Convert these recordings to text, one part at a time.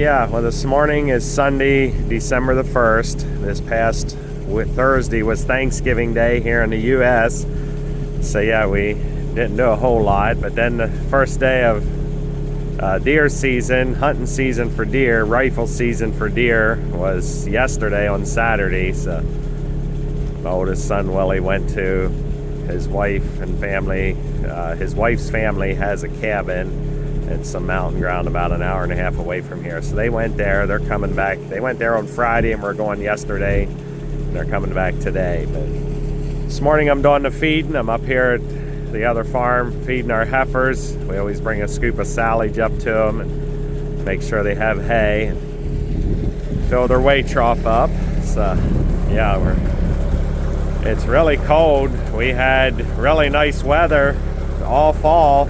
Yeah, well, this morning is Sunday, December the 1st. This past Thursday was Thanksgiving Day here in the U.S. So yeah, we didn't do a whole lot. But then the first day of deer season, hunting season for deer, rifle season for deer was yesterday on Saturday. So my oldest son Willie went to his wife and family. His wife's family has a cabin. It's some mountain ground about an hour and a half away from here. So they went there. They're coming back. They went there on Friday and we're going yesterday. They're coming back today. But this morning I'm doing the feeding. I'm up here at the other farm feeding our heifers. We always bring a scoop of silage up to them and make sure they have hay and fill their weigh trough up. So yeah, it's really cold. We had really nice weather all fall.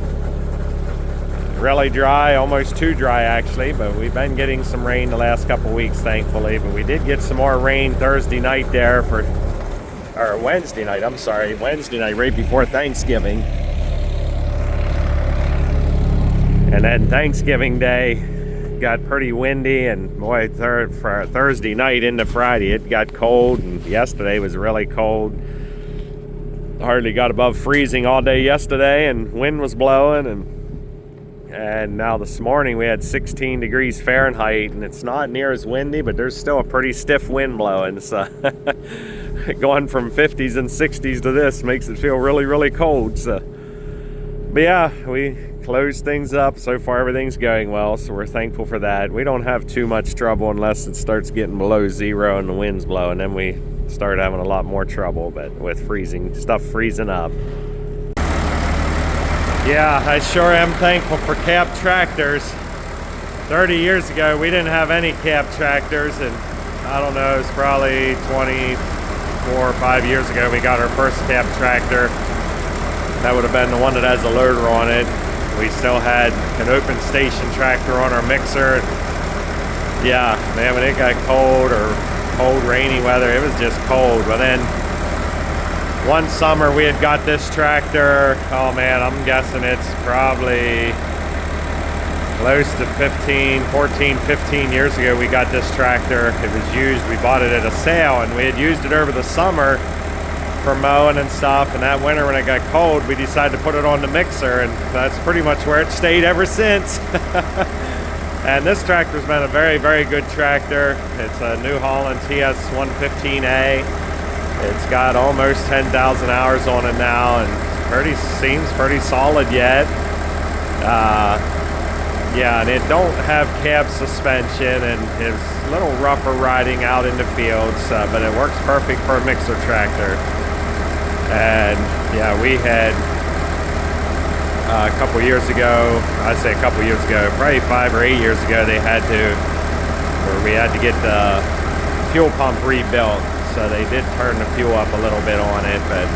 Really dry, almost too dry actually, but we've been getting some rain the last couple weeks, thankfully. But we did get some more rain Thursday night there or Wednesday night, I'm sorry, Wednesday night right before Thanksgiving. And then Thanksgiving Day got pretty windy, and boy, for Thursday night into Friday, it got cold, and yesterday was really cold. Hardly got above freezing all day yesterday, and wind was blowing, and now this morning we had 16 degrees Fahrenheit, and it's not near as windy, but there's still a pretty stiff wind blowing. So going from 50s and 60s to this makes it feel really, really cold. So, but yeah, we closed things up. So far everything's going well, so we're thankful for that. We don't have too much trouble unless it starts getting below zero and the wind's blowing. Then we start having a lot more trouble, but with stuff freezing up. Yeah, I sure am thankful for cab tractors. 30 years ago, we didn't have any cab tractors, and I don't know, it's probably 24 or 5 years ago we got our first cab tractor. That would have been the one that has a loader on it. We still had an open station tractor on our mixer. Yeah, man, when it got cold or cold, rainy weather, it was just cold. But then one summer we had got this tractor. Oh man, I'm guessing it's probably close to 14, 15 years ago we got this tractor. It was used, we bought it at a sale, and we had used it over the summer for mowing and stuff. And that winter when it got cold, we decided to put it on the mixer, and that's pretty much where it stayed ever since. And this tractor's been a very, very good tractor. It's a New Holland TS 115A. It's got almost 10,000 hours on it now, and seems pretty solid yet. Yeah, and it don't have cab suspension, and it's a little rougher riding out in the fields, but it works perfect for a mixer tractor. And yeah, we had a couple years ago, I'd say a couple years ago, probably 5 or 8 years ago, we had to get the fuel pump rebuilt. So they did turn the fuel up a little bit on it, but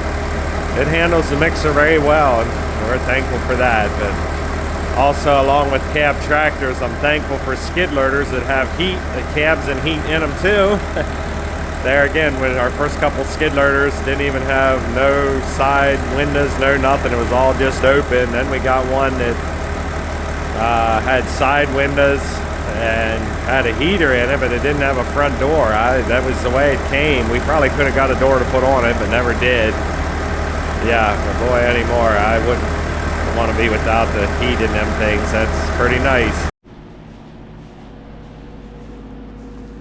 it handles the mixer very well, and we're thankful for that. But also, along with cab tractors, I'm thankful for skid loaders that have heat, the cabs and heat in them too. There again, with our first couple skid loaders, didn't even have no side windows, no nothing. It was all just open. Then we got one that had side windows and had a heater in it, but it didn't have a front door. That was the way it came. We probably could have got a door to put on it, but never did. Yeah, but boy, anymore, I wouldn't want to be without the heat in them things. That's pretty nice.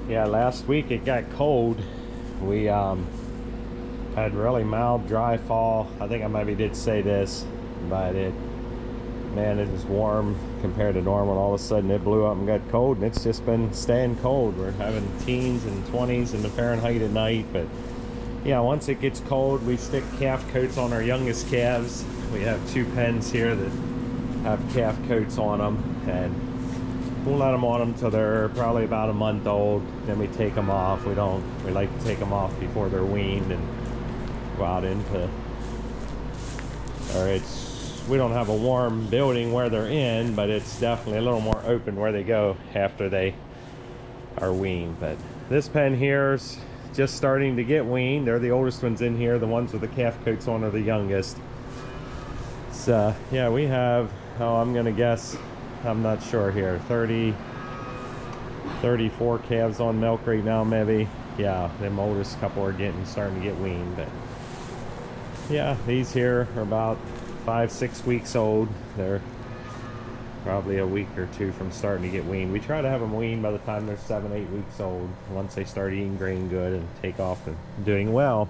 Yeah, last week it got cold. We had really mild, dry fall. I think I maybe did say this, but man, it was warm compared to normal. All of a sudden it blew up and got cold, and it's just been staying cold. We're having teens and 20s in the Fahrenheit at night. But yeah, once it gets cold, we stick calf coats on our youngest calves. We have 2 pens here that have calf coats on them, and we'll let them on them till they're probably about a month old. Then we take them off. We like to take them off before they're weaned and go out into, we don't have a warm building where they're in, but it's definitely a little more open where they go after they are weaned. But this pen here's just starting to get weaned. They're the oldest ones in here. The ones with the calf coats on are the youngest. So yeah, we have, I'm gonna guess, I'm not sure here, 30, 34 calves on milk right now, maybe. Yeah, them oldest couple are starting to get weaned. But yeah, these here are about 5-6 weeks old. They're probably a week or two from starting to get weaned. We try to have them weaned by the time they're 7-8 weeks old, once they start eating grain good and take off and doing well.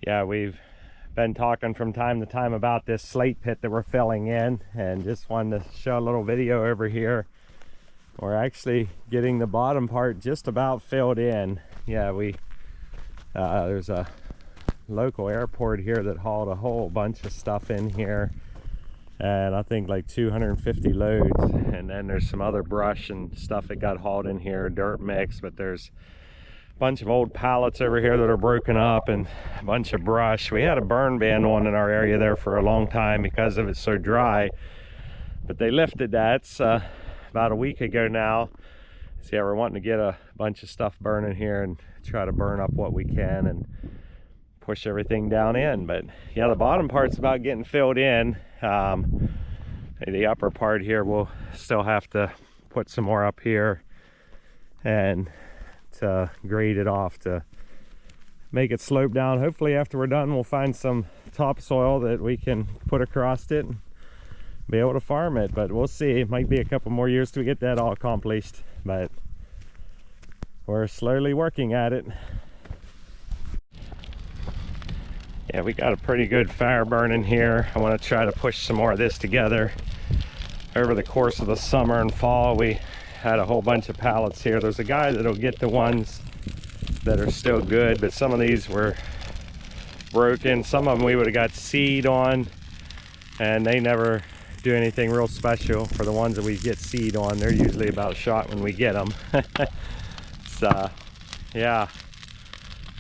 Yeah, we've been talking from time to time about this slate pit that we're filling in, and just wanted to show a little video over here. We're actually getting the bottom part just about filled in. Yeah, there's a local airport here that hauled a whole bunch of stuff in here, and I think like 250 loads, and then there's some other brush and stuff that got hauled in here, dirt mix, but there's bunch of old pallets over here that are broken up and a bunch of brush. We had a burn ban on in our area there for a long time because of it's so dry, but they lifted that about a week ago now. So yeah, we're wanting to get a bunch of stuff burning here and try to burn up what we can and push everything down in. But yeah, the bottom part's about getting filled in. The upper part here we'll still have to put some more up here and to grade it off to make it slope down. Hopefully after we're done we'll find some topsoil that we can put across it and be able to farm it, but we'll see. It might be a couple more years to get that all accomplished, but we're slowly working at it. Yeah, we got a pretty good fire burning here. I want to try to push some more of this together. Over the course of the summer and fall, we had a whole bunch of pallets here. There's a guy that'll get the ones that are still good, but some of these were broken. Some of them we would have got seed on, and they never do anything real special. For the ones that we get seed on, they're usually about shot when we get them. So yeah,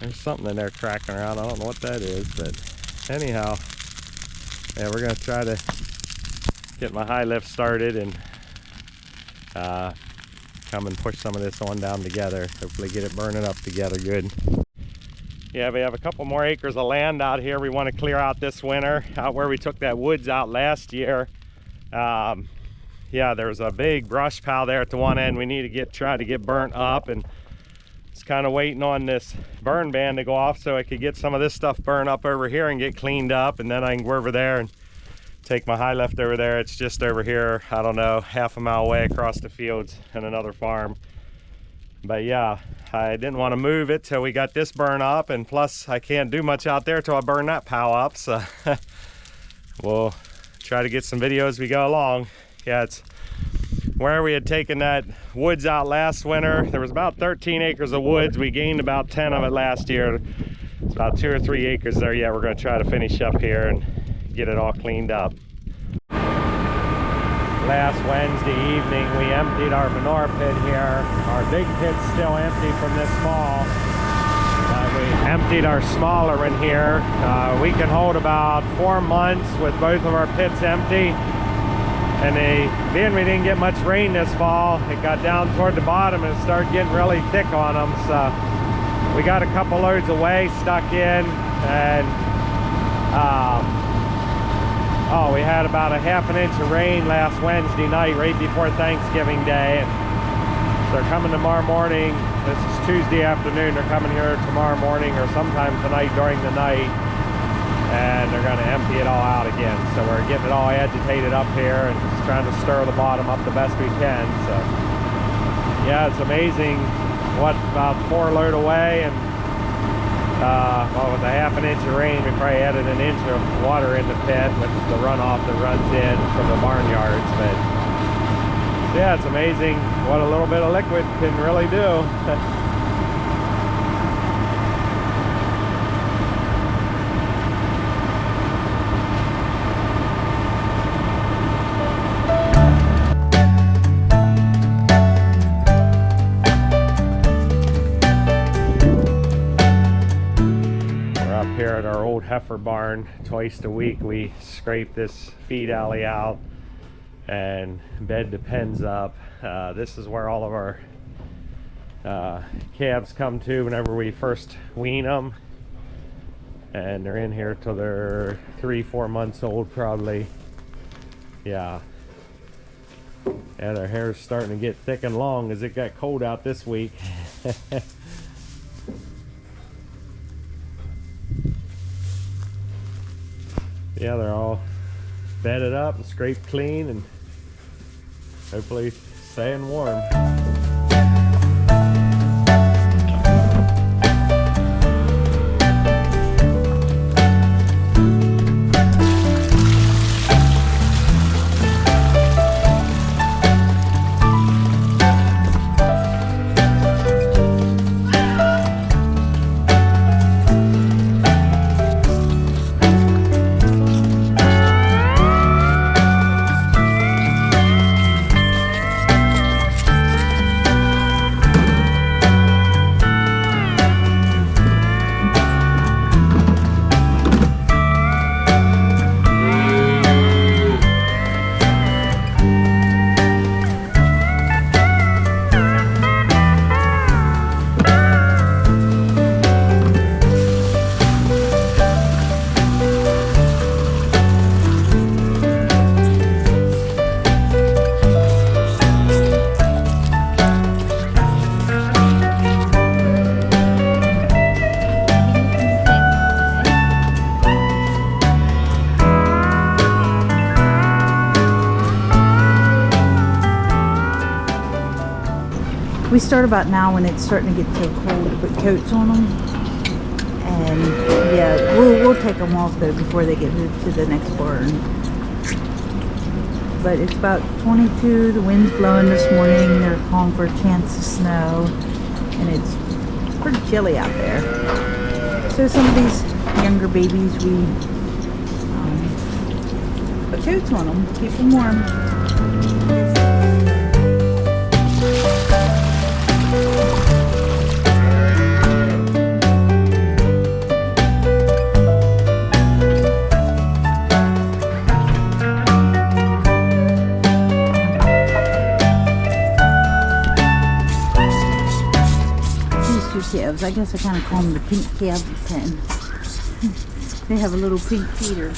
there's something in there cracking around. I don't know what that is, but anyhow, yeah, we're gonna try to get my high lift started and come and push some of this on down together. Hopefully get it burning up together good. Yeah, we have a couple more acres of land out here we want to clear out this winter, out where we took that woods out last year. Yeah, there's a big brush pile there at the one end we need to try to get burnt up, and it's kind of waiting on this burn ban to go off so I could get some of this stuff burned up over here and get cleaned up, and then I can go over there and take my high left over there. It's just over here, I don't know, half a mile away across the fields and another farm. But yeah, I didn't want to move it till we got this burn up, and plus I can't do much out there till I burn that pile up, so we'll try to get some videos as we go along. Yeah, it's where we had taken that woods out last winter. There was about 13 acres of woods. We gained about 10 of it last year. It's about 2 or 3 acres there. Yeah, we're going to try to finish up here and get it all cleaned up. Last Wednesday evening we emptied our manure pit here. Our big pit's still empty from this fall. We emptied our smaller one here. We can hold about 4 months with both of our pits empty. And being we didn't get much rain this fall, it got down toward the bottom and it started getting really thick on them. So we got a couple loads of whey stuck in, and we had about a ½ inch of rain last Wednesday night, right before Thanksgiving Day. And they're coming tomorrow morning. This is Tuesday afternoon. They're coming here tomorrow morning or sometime tonight during the night, and they're going to empty it all out again. So we're getting it all agitated up here and just trying to stir the bottom up the best we can. So yeah, it's amazing what about 4 load away, and well, with a ½ inch of rain, we probably added an inch of water in the pit with the runoff that runs in from the barnyards. But yeah, it's amazing what a little bit of liquid can really do. Here at our old heifer barn, twice a week we scrape this feed alley out and bed the pens up. This is where all of our calves come to whenever we first wean them, and they're in here till they're 3-4 months old probably. Yeah, And our hair's starting to get thick and long as it got cold out this week. Yeah, they're all bedded up and scraped clean and hopefully staying warm. We start about now when it's starting to get too cold to put coats on them. And yeah, we'll take them off though before they get moved to the next barn. But it's about 22, the wind's blowing this morning, they're calling for a chance of snow. And it's pretty chilly out there. So some of these younger babies, we put coats on them, keep them warm. Calves. I guess I kind of call them the pink calf pen. They have a little pink feeder.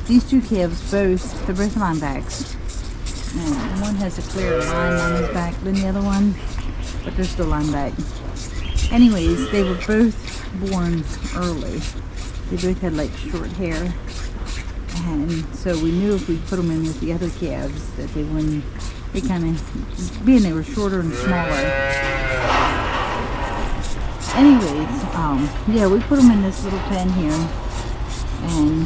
These two calves, they're both linebacks. And one has a clear line on his back than the other one, but they're still lineback. Anyways, they were both born early. They both had like short hair, and so we knew if we put them in with the other calves that they wouldn't. They kind of, being they were shorter and smaller. Anyways, yeah, we put them in this little pen here, and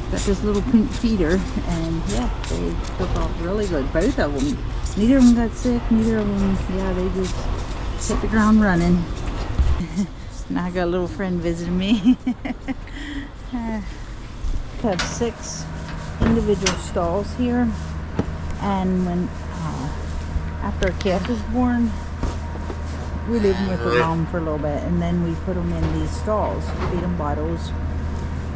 got this little pink feeder, and yeah, they took off really good. Both of them. Neither of them got sick. Neither of them. Yeah, they just hit the ground running. Now I got a little friend visiting me. I have 6 individual stalls here, and when after a calf is born, we leave them with the mom for a little bit, and then we put them in these stalls, feed them bottles,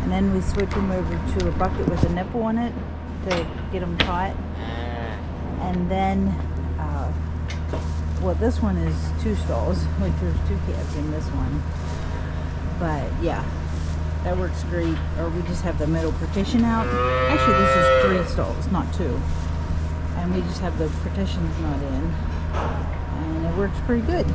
and then we switch them over to a bucket with a nipple in it to get them caught. And then, well, this one is 2 stalls, like there's 2 calves in this one. But yeah, that works great. Or we just have the middle partition out. Actually, this is 3 stalls, not 2. And we just have the partitions not in. And it works pretty good.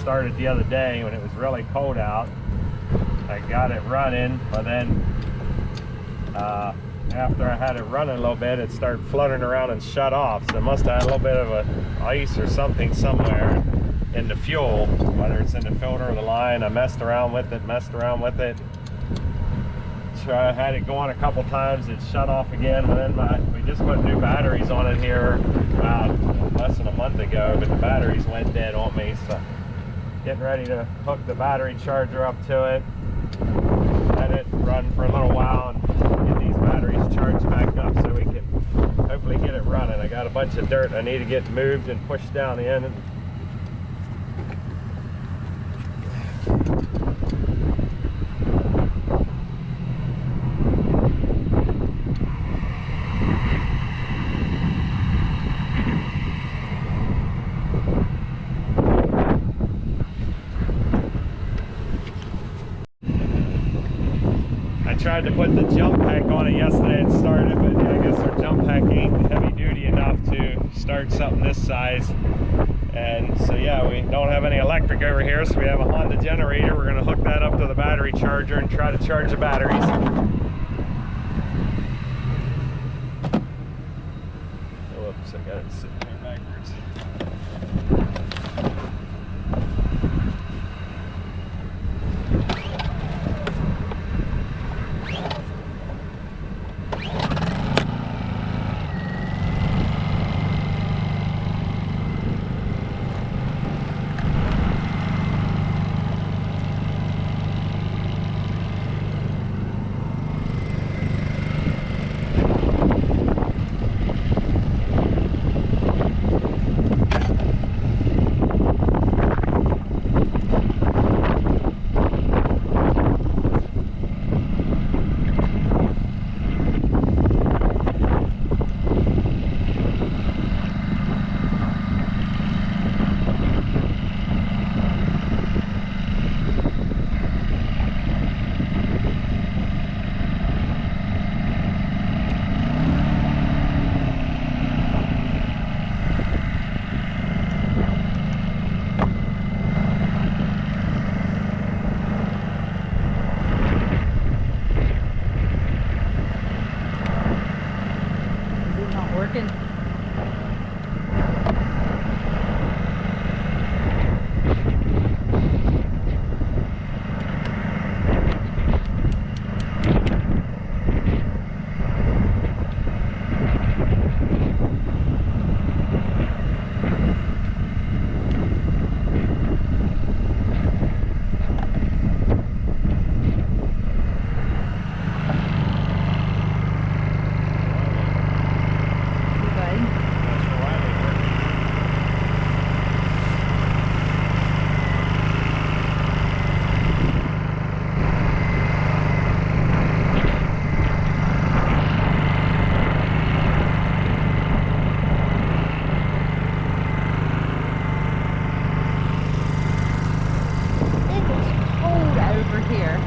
Started the other day when it was really cold out. I got it running, but then after I had it running a little bit, it started fluttering around and shut off. So it must have had a little bit of a ice or something somewhere in the fuel, whether it's in the filter or the line. I messed around with it. I had it going a couple times. It shut off again, but then we just put new batteries on it here about less than a month ago, but the batteries went dead on me. So getting ready to hook the battery charger up to it, let it run for a little while, and get these batteries charged back up so we can hopefully get it running. I got a bunch of dirt I need to get moved and pushed down in, and to put the jump pack on it yesterday and start it, but I guess our jump pack ain't heavy duty enough to start something this size. And so yeah, we don't have any electric over here, so we have a Honda generator. We're gonna hook that up to the battery charger and try to charge the batteries. Whoops, I got it sitting here backwards. Working. Here.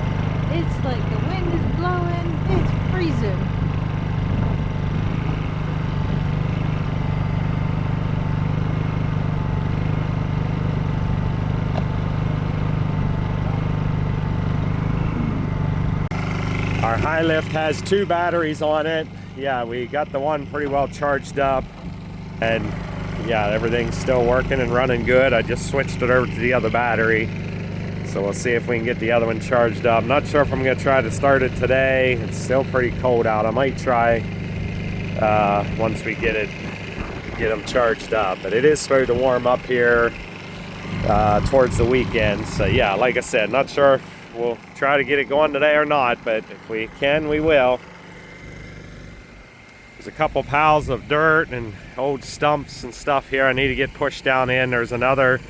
It's like the wind is blowing, it's freezing. Our high lift has 2 batteries on it. Yeah, we got the one pretty well charged up, and yeah, everything's still working and running good. I just switched it over to the other battery. So we'll see if we can get the other one charged up. I'm not sure if I'm gonna try to start it today. It's still pretty cold out. I might try once we get them charged up. But it is supposed to warm up here towards the weekend. So yeah, like I said, not sure if we'll try to get it going today or not, but if we can, we will. There's a couple piles of dirt and old stumps and stuff here I need to get pushed down in. There's another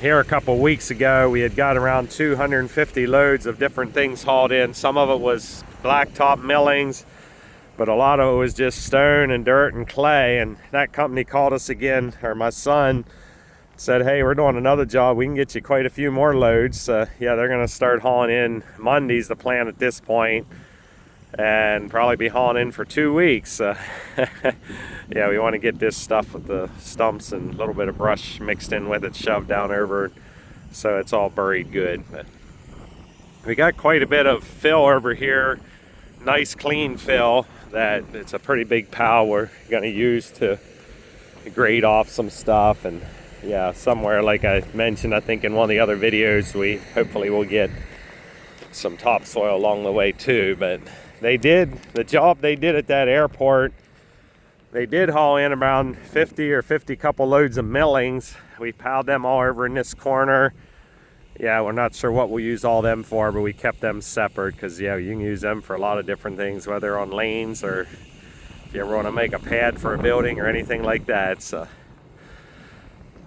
here a couple weeks ago, we had got around 250 loads of different things hauled in. Some of it was blacktop millings, but a lot of it was just stone and dirt and clay. And that company called us again, or my son said, hey, we're doing another job. We can get you quite a few more loads. Yeah, they're gonna start hauling in Monday's the plan at this point, and probably be hauling in for 2 weeks. Yeah, we want to get this stuff with the stumps and a little bit of brush mixed in with it, shoved down over, so it's all buried good. But we got quite a bit of fill over here, nice clean fill, that it's a pretty big pile we're going to use to grade off some stuff. And yeah, somewhere, like I mentioned, I think in one of the other videos, we hopefully will get some topsoil along the way too. But they did the job they did at that airport. They did haul in around 50 couple loads of millings. We piled them all over in this corner. Yeah, we're not sure what we'll use all them for, but we kept them separate because yeah, you can use them for a lot of different things, whether on lanes or if you ever want to make a pad for a building or anything like that. So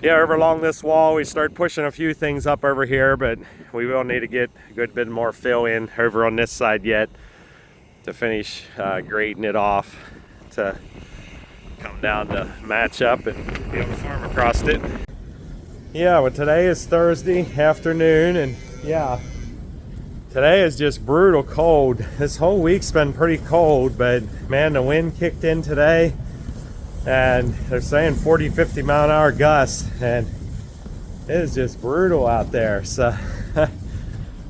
yeah, over along this wall, we start pushing a few things up over here, but we will need to get a good bit more fill in over on this side yet to finish grading it off to come down to match up and be able to farm across it. Yeah, well, today is Thursday afternoon, and yeah, today is just brutal cold. This whole week's been pretty cold, but man, the wind kicked in today, and they're saying 40, 50 mile an hour gusts, and it is just brutal out there. So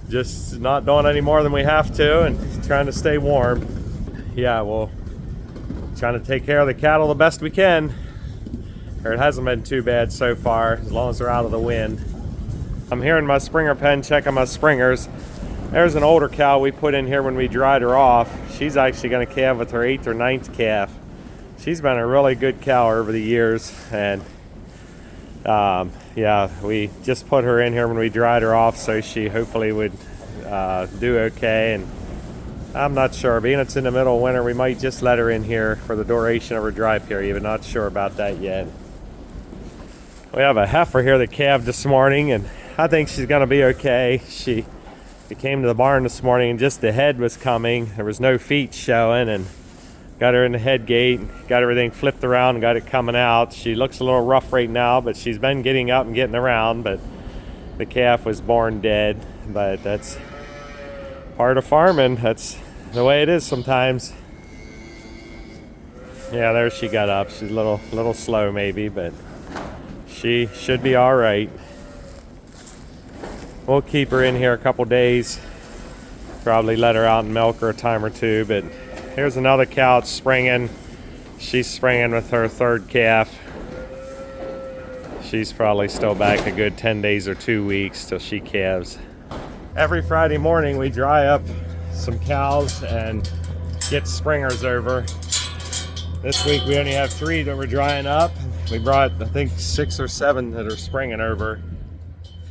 just not doing any more than we have to, and trying to stay warm. Yeah, well, trying to take care of the cattle the best we can. Or it hasn't been too bad so far, as long as they're out of the wind. I'm here in my Springer pen checking my springers. There's an older cow we put in here when we dried her off. She's actually going to calve with her 8th or 9th calf. She's been a really good cow over the years, and yeah, we just put her in here when we dried her off, so she hopefully would do okay. And I'm not sure, being it's in the middle of winter, we might just let her in here for the duration of her dry period, but not sure about that yet. We have a heifer here that calved this morning, and I think she's going to be okay. She came to the barn this morning, and just the head was coming. There was no feet showing, and got her in the head gate, got everything flipped around, and got it coming out. She looks a little rough right now, but she's been getting up and getting around. But the calf was born dead, but that's part of farming. That's the way it is sometimes. Yeah, there she got up. She's a little slow maybe, but she should be all right. We'll keep her in here a couple days. Probably let her out and milk her a time or two. But here's another cow that's springing. She's springing with her 3rd calf. She's probably still back a good 10 days or 2 weeks till she calves. Every Friday morning we dry up some cows and get springers over. This week we only have 3 that we're drying up. We brought, I think, 6 or 7 that are springing over.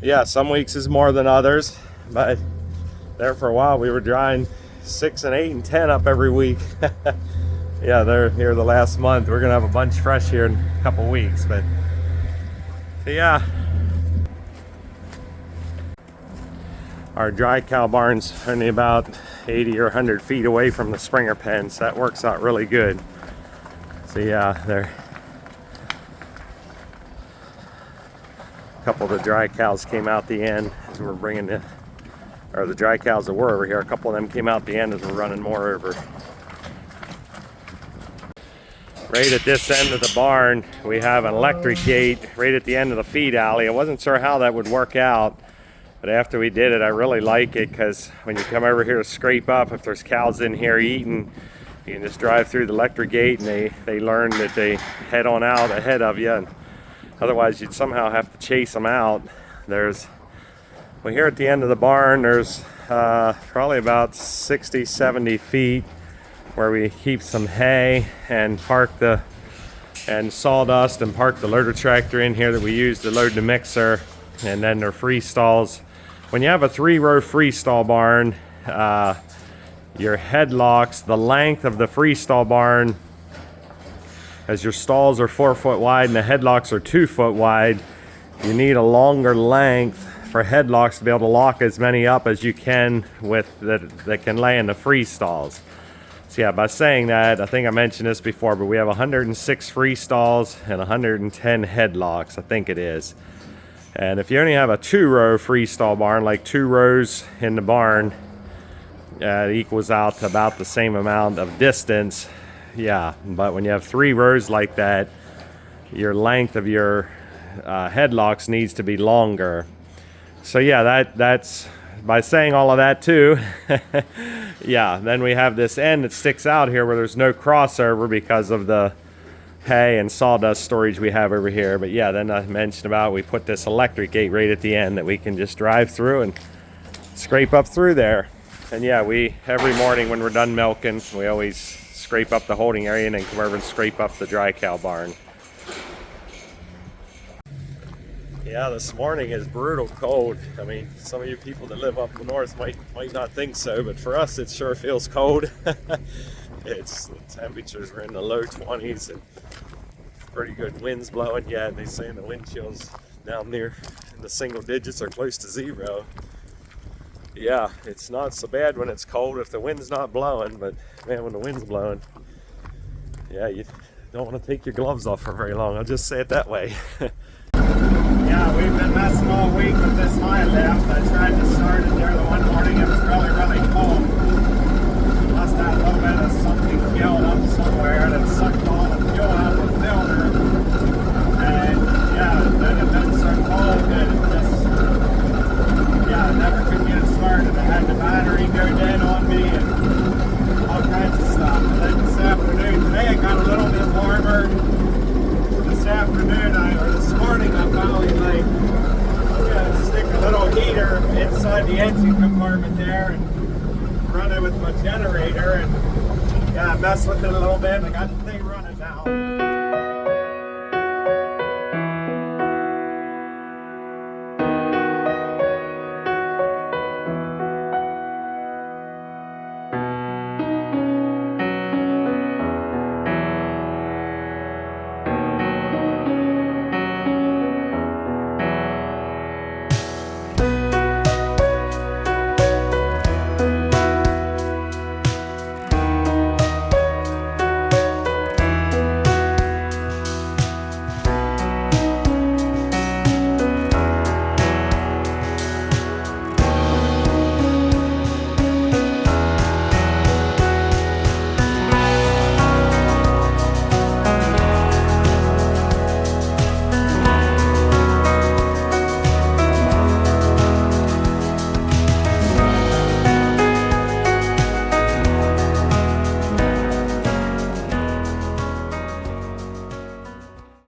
Yeah, some weeks is more than others, but there for a while we were drying 6 and 8 and 10 up every week. Yeah, they're here the last month. We're gonna have a bunch fresh here in a couple weeks, but yeah. Our dry cow barn's only about 80 or 100 feet away from the Springer pen, so that works out really good. So yeah, they're a couple of the dry cows came out the end as we're bringing the dry cows that were over here. A couple of them came out the end as we're running more over. Right at this end of the barn, we have an electric gate right at the end of the feed alley. I wasn't sure how that would work out, but after we did it, I really like it, because when you come over here to scrape up, if there's cows in here eating, you can just drive through the electric gate, and they learn that they head on out ahead of you. And otherwise, you'd somehow have to chase them out. Well, here at the end of the barn, there's probably about 60, 70 feet where we keep some hay and and sawdust, and park the loader tractor in here that we use to load the mixer. And then there are free stalls. When you have a 3-row freestall barn, your headlocks, the length of the freestall barn, as your stalls are 4 foot wide and the headlocks are 2 foot wide, you need a longer length for headlocks to be able to lock as many up as you can with that can lay in the free stalls. So yeah, by saying that, I think I mentioned this before, but we have 106 free stalls and 110 headlocks, I think it is. And if you only have a 2-row freestall barn, like 2 rows in the barn, it equals out to about the same amount of distance. Yeah, but when you have 3 rows like that, your length of your headlocks needs to be longer. So yeah, that's by saying all of that too. Yeah, then we have this end that sticks out here where there's no crossover because of the hay and sawdust storage we have over here. But yeah, then I mentioned about we put this electric gate right at the end that we can just drive through and scrape up through there. And yeah, every morning when we're done milking, we always scrape up the holding area and then come over and scrape up the dry cow barn. Yeah, this morning is brutal cold. I mean, some of you people that live up north might not think so, but for us it sure feels cold. The temperatures are in the low 20s and pretty good winds blowing. Yeah, they saying the wind chills down near in the single digits or close to 0. Yeah, it's not so bad when it's cold if the wind's not blowing, but man, when the wind's blowing, yeah, you don't want to take your gloves off for very long. I'll just say it that way. Yeah, we've been messing all week with this high lift. I tried to start it there the one morning. It was really, really cold. Must have a little bit of something gelled up somewhere that sucked all the fuel out of the filter. And yeah, then it been so cold that it just, yeah, I never could get it started. I had the battery go dead on me and all kinds of stuff. And then this afternoon, today it got a little bit warmer. This afternoon, or this morning, I finally like, stick a little heater inside the engine compartment there and run it with my generator and yeah, mess with it a little bit. I got the thing running now.